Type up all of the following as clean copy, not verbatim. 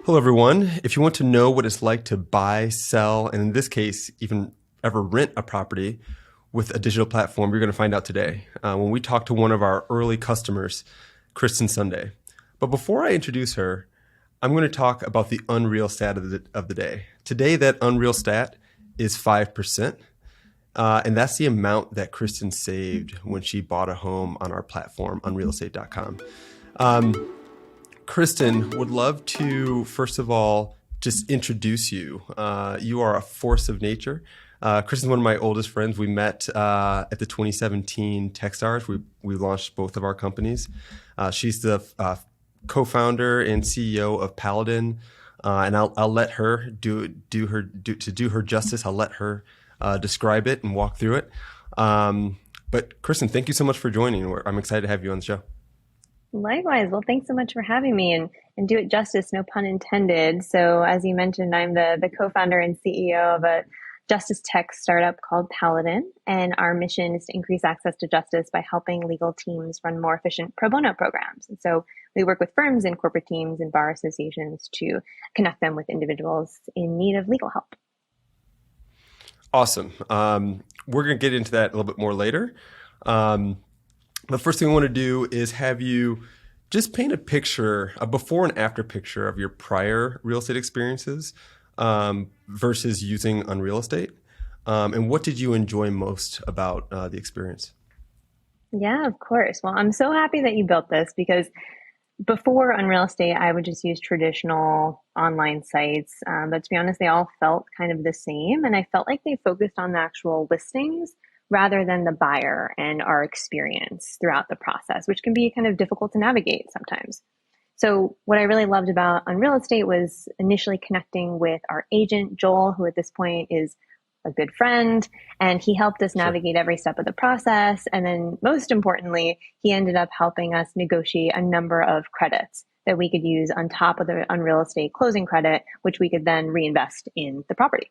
Hello, everyone. If you want to know what it's like to buy, sell, and in this case, even ever rent a property with a digital platform, you're going to find out today when we talk to one of our early customers, Kristen Sonday. But before I introduce her, I'm going to talk about the unreal stat of the day. Today, that unreal stat is 5%. And that's the amount that Kristen saved when she bought a home on our platform, unrealestate.com. Kristen, would love to, first of all, just introduce you. You are a force of nature. Kristen's one of my oldest friends. We met at the 2017 Techstars. We launched both of our companies. She's the co-founder and CEO of Paladin, and I'll let her do her justice. I'll let her describe it and walk through it. But Kristen, thank you so much for joining. I'm excited to have you on the show. Likewise. Well, thanks so much for having me and do it justice, no pun intended. So as you mentioned, I'm the co-founder and CEO of a justice tech startup called Paladin. And our mission is to increase access to justice by helping legal teams run more efficient pro bono programs. And so we work with firms and corporate teams and bar associations to connect them with individuals in need of legal help. Awesome. We're going to get into that a little bit more later. The first thing I want to do is have you just paint a picture, a before and after picture of your prior real estate experiences versus using Unrealest. And what did you enjoy most about the experience? Yeah, of course. Well, I'm so happy that you built this because before Unrealest, I would just use traditional online sites. But to be honest, they all felt kind of the same. And I felt like they focused on the actual listings rather than the buyer and our experience throughout the process, which can be kind of difficult to navigate sometimes. So what I really loved about Unrealest was initially connecting with our agent, Joel, who at this point is a good friend, and he helped us navigate every step of the process. And then most importantly, he ended up helping us negotiate a number of credits that we could use on top of the Unrealest closing credit, which we could then reinvest in the property.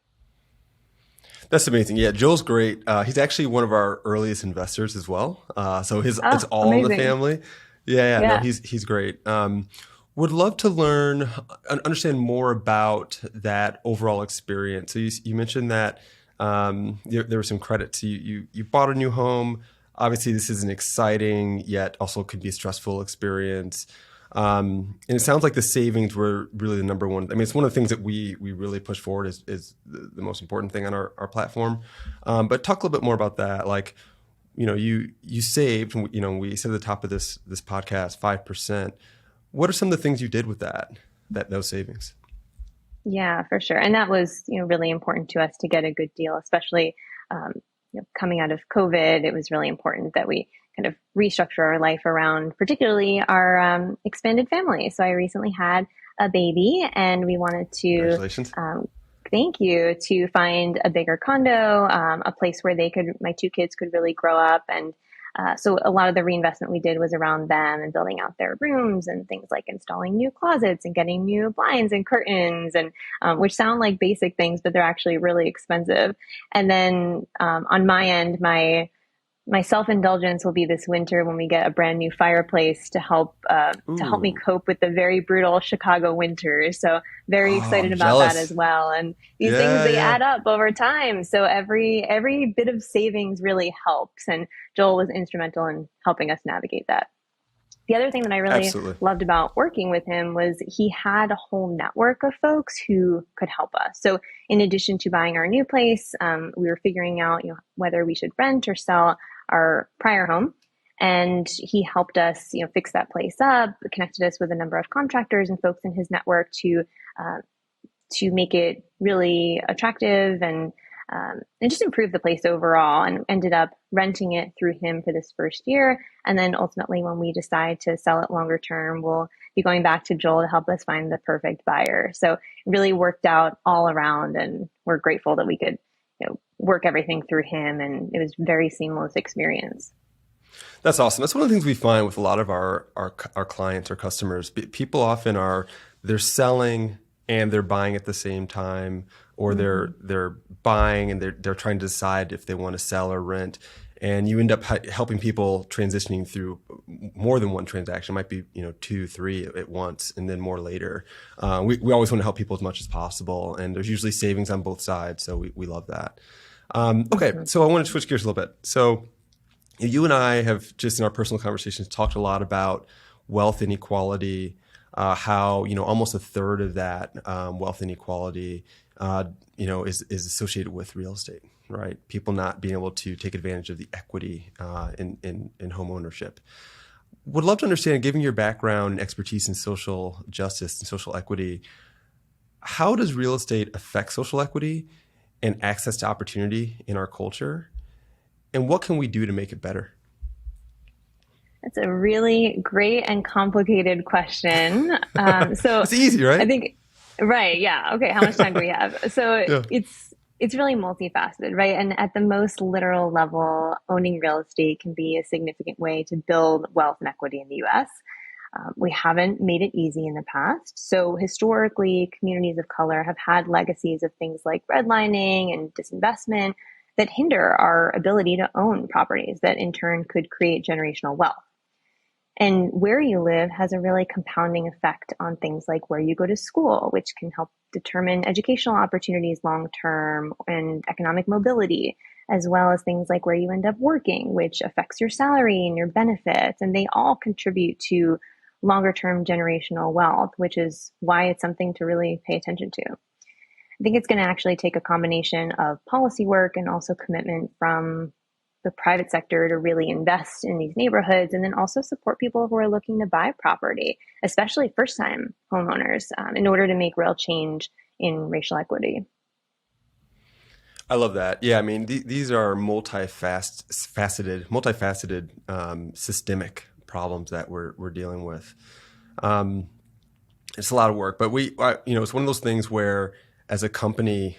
That's amazing. Yeah, Joel's great. He's actually one of our earliest investors as well. So it's all amazing. in the family. Yeah. No, he's great. Would love to understand more about that overall experience. So you mentioned that there were some credits. You bought a new home. Obviously, this is an exciting yet also could be a stressful experience. And it sounds like the savings were really the number one. I mean, it's one of the things that we really push forward is the most important thing on our platform. But talk a little bit more about that. Like, you saved, we said at the top of this podcast, 5%. What are some of the things you did with those savings? Yeah, for sure. And that was, really important to us to get a good deal, especially, coming out of COVID. It was really important that we kind of restructure our life around particularly our expanded family. So I recently had a baby and we wanted to, Congratulations. Thank you, to find a bigger condo, a place where my two kids could really grow up. And so a lot of the reinvestment we did was around them and building out their rooms and things like installing new closets and getting new blinds and curtains, and which sound like basic things, but they're actually really expensive. And then on my end, my self-indulgence will be this winter when we get a brand new fireplace to help me cope with the very brutal Chicago winters. So very excited about jealous. that as well. And these things, they add up over time. So every bit of savings really helps. And Joel was instrumental in helping us navigate that. The other thing that I really loved about working with him was he had a whole network of folks who could help us. So in addition to buying our new place, we were figuring out, whether we should rent or sell our prior home. And he helped us, fix that place up, connected us with a number of contractors and folks in his network to make it really attractive and just improve the place overall, and ended up renting it through him for this first year. And then ultimately, when we decide to sell it longer term, we'll be going back to Joel to help us find the perfect buyer. So it really worked out all around, and we're grateful that we could work everything through him, and it was a very seamless experience. That's awesome. That's one of the things we find with a lot of our clients or customers. People often they're selling and they're buying at the same time, or they're buying and they're trying to decide if they want to sell or rent. and you end up helping people transitioning through more than one transaction. It might be, 2, 3 at once, and then more later. We always want to help people as much as possible, and there's usually savings on both sides, so we love that. Okay, so I want to switch gears a little bit. So you and I have just in our personal conversations talked a lot about wealth inequality, how almost a third of that wealth inequality is associated with real estate, right? People not being able to take advantage of the equity in home ownership. Would love to understand, given your background and expertise in social justice and social equity, how does real estate affect social equity and access to opportunity in our culture? And what can we do to make it better? That's a really great and complicated question. So it's easy, right? I think, right. Yeah. Okay. How much time do we have? So yeah. It's really multifaceted, right? And at the most literal level, owning real estate can be a significant way to build wealth and equity in the US. We haven't made it easy in the past. So historically, communities of color have had legacies of things like redlining and disinvestment that hinder our ability to own properties that in turn could create generational wealth. And where you live has a really compounding effect on things like where you go to school, which can help determine educational opportunities long term and economic mobility, as well as things like where you end up working, which affects your salary and your benefits. And they all contribute to longer term generational wealth, which is why it's something to really pay attention to. I think it's going to actually take a combination of policy work and also commitment from the private sector to really invest in these neighborhoods, and then also support people who are looking to buy property, especially first-time homeowners, in order to make real change in racial equity. I love that. Yeah, I mean, these are multifaceted, systemic problems that we're dealing with. It's a lot of work, but it's one of those things where, as a company,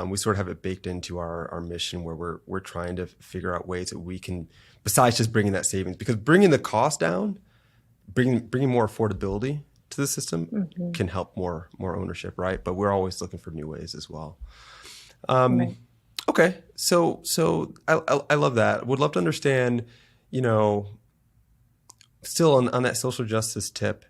we sort of have it baked into our mission, where we're trying to figure out ways that we can, besides just bringing that savings, because bringing the cost down, bringing more affordability to the system can help more ownership, right? But we're always looking for new ways as well. Right. Okay, so I love that. Would love to understand, still on that social justice tip,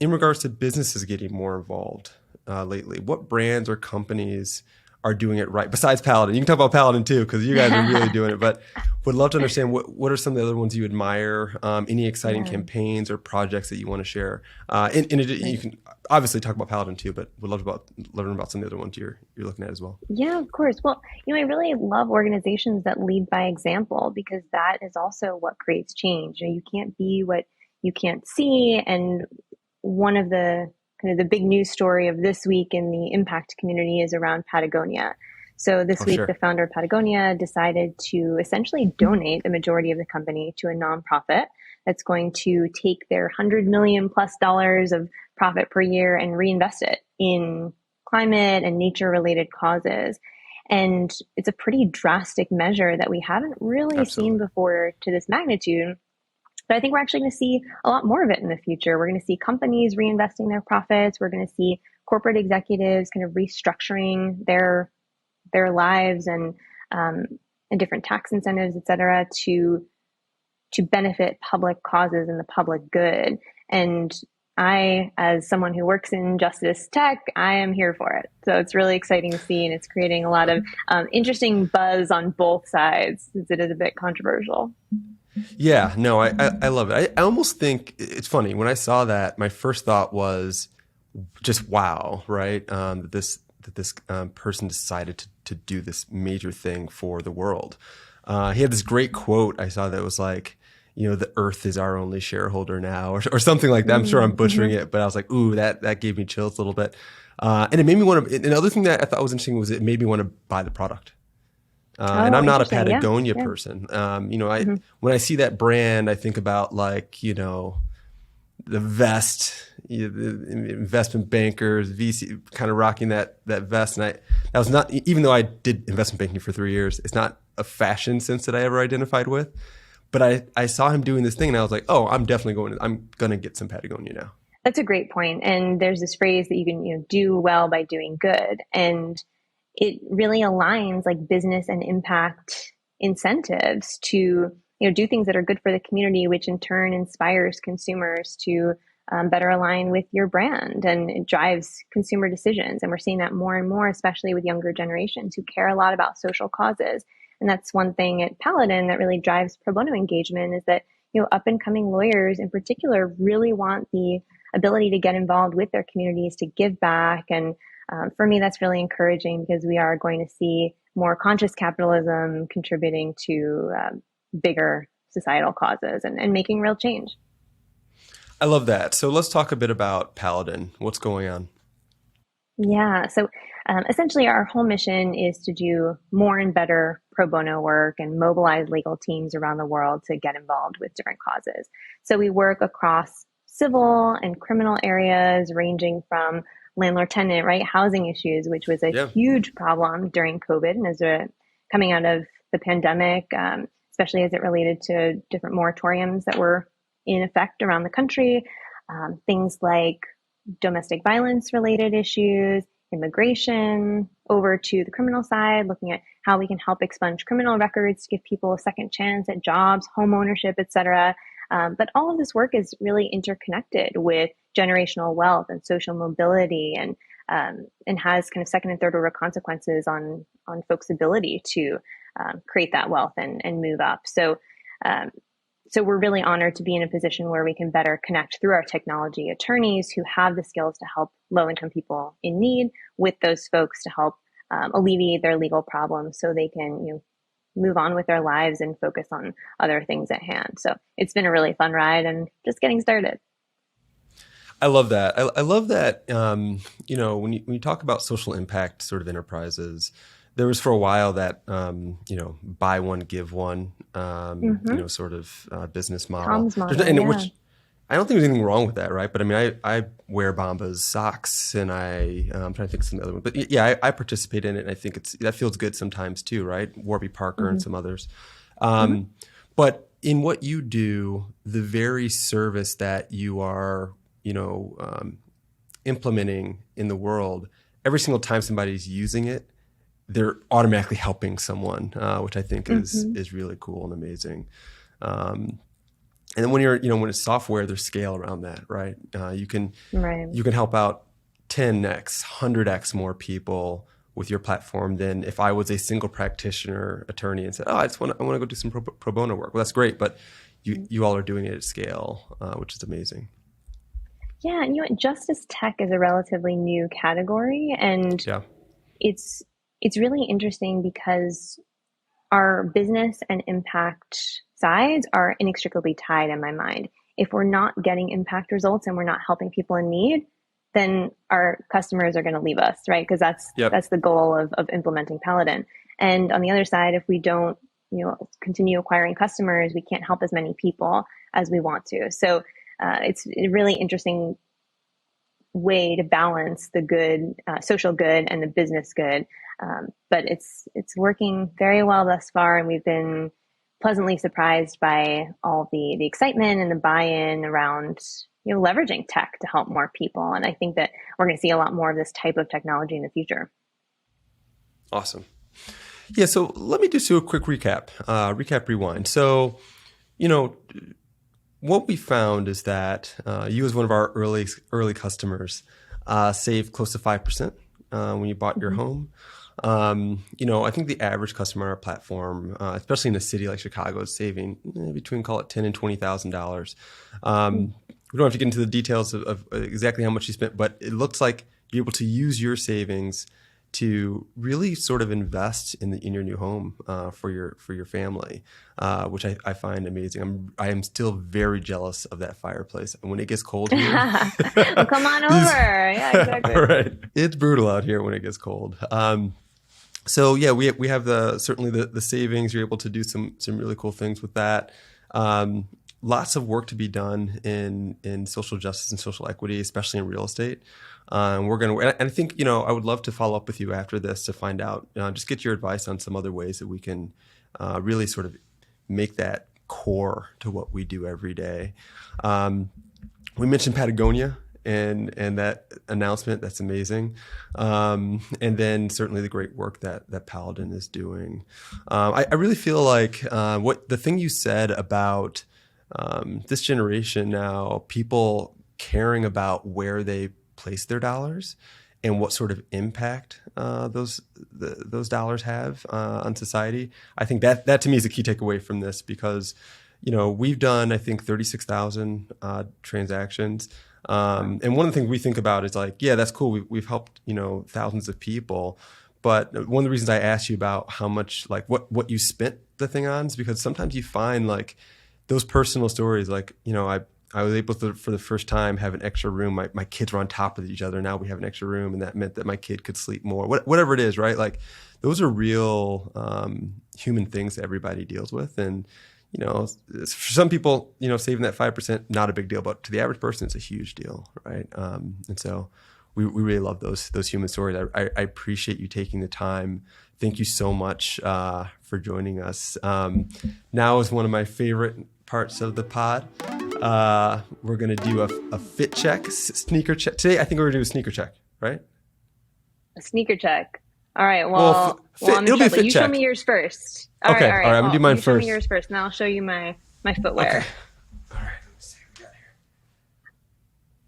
in regards to businesses getting more involved. Lately, what brands or companies are doing it right besides Paladin? You can talk about Paladin too, because you guys are really doing it, but would love to understand what are some of the other ones you admire, any exciting campaigns or projects that you want to share. You can obviously talk about Paladin too, but would love to learn about some of the other ones you're looking at as well. Yeah, of course. Well, I really love organizations that lead by example, because that is also what creates change. You can't be what you can't see. And one of the the big news story of this week in the impact community is around Patagonia. So this week, the founder of Patagonia decided to essentially donate the majority of the company to a nonprofit that's going to take their $100 million+ of profit per year and reinvest it in climate and nature related causes. And it's a pretty drastic measure that we haven't really seen before to this magnitude. But I think we're actually going to see a lot more of it in the future. We're going to see companies reinvesting their profits. We're going to see corporate executives kind of restructuring their lives and different tax incentives, et cetera, to benefit public causes and the public good. And I, as someone who works in justice tech, I am here for it. So it's really exciting to see, and it's creating a lot of interesting buzz on both sides, since it is a bit controversial. Yeah, no, I love it. I almost think it's funny. When I saw that, my first thought was just wow, right? That this person decided to do this major thing for the world. He had this great quote I saw that was like, the earth is our only shareholder now, or something like that. I'm sure I'm butchering it, but I was like, ooh, that gave me chills a little bit. And it made me want to, another thing that I thought was interesting was it made me want to buy the product. And I'm not a Patagonia person. When I see that brand, I think about the vest, the investment bankers, VC kind of rocking that vest. And that was not, even though I did investment banking for 3 years, it's not a fashion sense that I ever identified with. But I saw him doing this thing and I was like, oh, I'm going to get some Patagonia now. That's a great point. And there's this phrase that you can do well by doing good. And it really aligns like business and impact incentives to do things that are good for the community, which in turn inspires consumers to better align with your brand, and it drives consumer decisions. And we're seeing that more and more, especially with younger generations who care a lot about social causes. And that's one thing at Paladin that really drives pro bono engagement, is that up and coming lawyers in particular really want the ability to get involved with their communities, to give back. And for me, that's really encouraging, because we are going to see more conscious capitalism contributing to bigger societal causes and making real change. I love that. So let's talk a bit about Paladin. What's going on? Yeah. So essentially, our whole mission is to do more and better pro bono work and mobilize legal teams around the world to get involved with different causes. So we work across civil and criminal areas, ranging from landlord-tenant, right, housing issues, which was a huge problem during COVID, and as we're coming out of the pandemic, especially as it related to different moratoriums that were in effect around the country, things like domestic violence related issues, immigration, over to the criminal side, looking at how we can help expunge criminal records to give people a second chance at jobs, home ownership, etc. But all of this work is really interconnected with generational wealth and social mobility, and has kind of second and third order consequences on folks' ability to create that wealth and move up. So we're really honored to be in a position where we can better connect through our technology attorneys who have the skills to help low-income people in need with those folks to help alleviate their legal problems, so they can move on with their lives and focus on other things at hand. So it's been a really fun ride and just getting started. I love that. I love that. When you talk about social impact sort of enterprises, there was for a while that, buy one, give one, sort of business model. Tom's model, which I don't think there's anything wrong with that, right? But I mean, I wear Bombas socks, and I'm trying to think of some other one. But yeah, I participate in it, and I think that feels good sometimes too, right? Warby Parker and some others. But in what you do, the very service that you are, implementing in the world, every single time somebody's using it, they're automatically helping someone, which I think is really cool and amazing. And then when when it's software, there's scale around that, right? You can help out 10x, 100x more people with your platform than if I was a single practitioner attorney and said, "Oh, I want to go do some pro bono work." Well, that's great, but you all are doing it at scale, which is amazing. Yeah, and justice tech is a relatively new category, and it's really interesting because our business and impact sides are inextricably tied in my mind. If we're not getting impact results and we're not helping people in need, then our customers are going to leave us, right? Because that's the goal of implementing Paladin. And on the other side, if we don't continue acquiring customers, we can't help as many people as we want to. So it's a really interesting way to balance the good, social good and the business good. But it's working very well thus far, and we've been pleasantly surprised by all the excitement and the buy-in around leveraging tech to help more people. And I think that we're going to see a lot more of this type of technology in the future. Awesome. Yeah. So let me just do a quick recap. Rewind. So, what we found is that you, as one of our early customers, saved close to 5% when you bought your home. I think the average customer on our platform, especially in a city like Chicago, is saving between, call it $10,000 and $20,000. We don't have to get into the details of exactly how much you spent, but it looks like you're able to use your savings to really sort of invest in your new home for your family, which I find amazing. I am still very jealous of that fireplace. And when it gets cold here, well, come on over. Yeah, exactly. Right. It's brutal out here when it gets cold. So yeah, we have certainly the savings. You're able to do some really cool things with that. Lots of work to be done in social justice and social equity, especially in real estate. And I think, I would love to follow up with you after this to find out, just get your advice on some other ways that we can really sort of make that core to what we do every day. We mentioned Patagonia and that announcement. That's amazing. And then certainly the great work that Paladin is doing. I really feel like what the thing you said about this generation now, people caring about where they place their dollars and what sort of impact those dollars have on society. I think that to me is a key takeaway from this, because we've done, I think, 36,000 transactions. And one of the things we think about is like, yeah, that's cool. We've helped, thousands of people. But one of the reasons I asked you about how much, like what you spent the thing on, is because sometimes you find like those personal stories, like, I was able to, for the first time, have an extra room. My kids were on top of each other. Now we have an extra room, and that meant that my kid could sleep more. Whatever it is, right? Like those are real human things that everybody deals with. And, for some people, saving that 5%, not a big deal, but to the average person, it's a huge deal, right? And so we really love those human stories. I appreciate you taking the time. Thank you so much for joining us. Now is one of my favorite parts of the pod. We're going to do a fit check, sneaker check. Today, I think we're going to do a sneaker check, right? A sneaker check. All right. Well, it'll be a fit you check. Show me yours first. All right. I'm going to do mine first. Show me yours first, and I'll show you my footwear. Okay. All right. Let me see what we got here.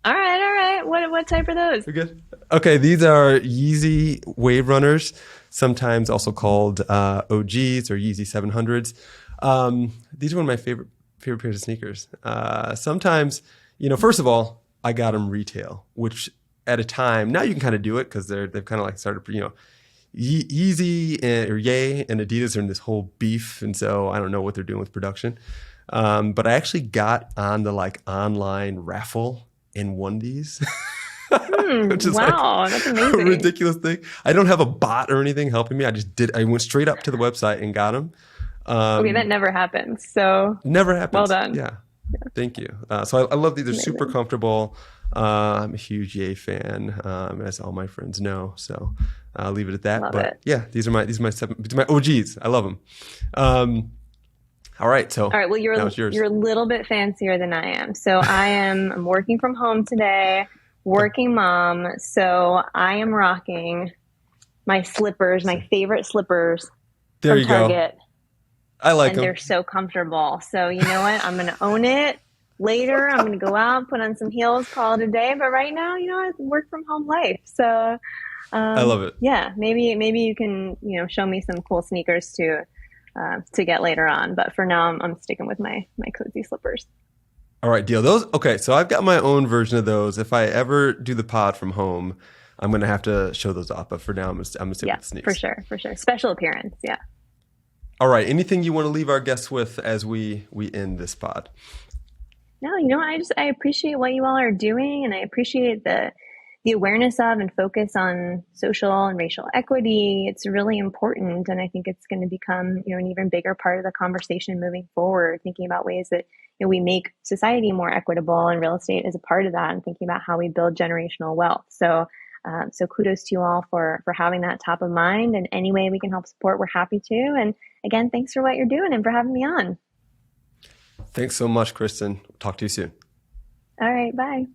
All right. What type are those? We're good. Okay. These are Yeezy Wave Runners, sometimes also called OGs or Yeezy 700s. These are one of my favorite pairs of sneakers. Sometimes, first of all, I got them retail, which at a time, now you can kind of do it because they've kind of like started, Yeezy or Ye and Adidas are in this whole beef. And so I don't know what they're doing with production. But I actually got on the like online raffle and won these. Which is that's amazing. A ridiculous thing. I don't have a bot or anything helping me. I went straight up to the website and got them. Okay, that never happens. So never happens. Well done. Yeah. Thank you. So I love these. They're super comfortable. I'm a huge Ye fan, as all my friends know. So I'll leave it at that. Love it. Yeah, these are my OGs. I love them. All right. Well, you're a little bit fancier than I am. So I'm working from home today, working mom. So I am rocking my slippers, my favorite slippers from Target. Go. I like them. And they're so comfortable. So you know what? I'm going to own it. Later, I'm going to go out, put on some heels, call it a day. But right now, I work from home life. So I love it. Yeah, maybe you can show me some cool sneakers to get later on. But for now, I'm sticking with my cozy slippers. All right, deal. Those okay. So I've got my own version of those. If I ever do the pod from home, I'm going to have to show those off. But for now, I'm going to stick with the sneakers. For sure. Special appearance. Yeah. All right. Anything you want to leave our guests with as we end this pod? No, I appreciate what you all are doing, and I appreciate the awareness of and focus on social and racial equity. It's really important, and I think it's going to become an even bigger part of the conversation moving forward. Thinking about ways that we make society more equitable, and real estate is a part of that, and thinking about how we build generational wealth. So kudos to you all for having that top of mind, and any way we can help support, we're happy to. And again, thanks for what you're doing and for having me on. Thanks so much, Kristen. Talk to you soon. All right. Bye.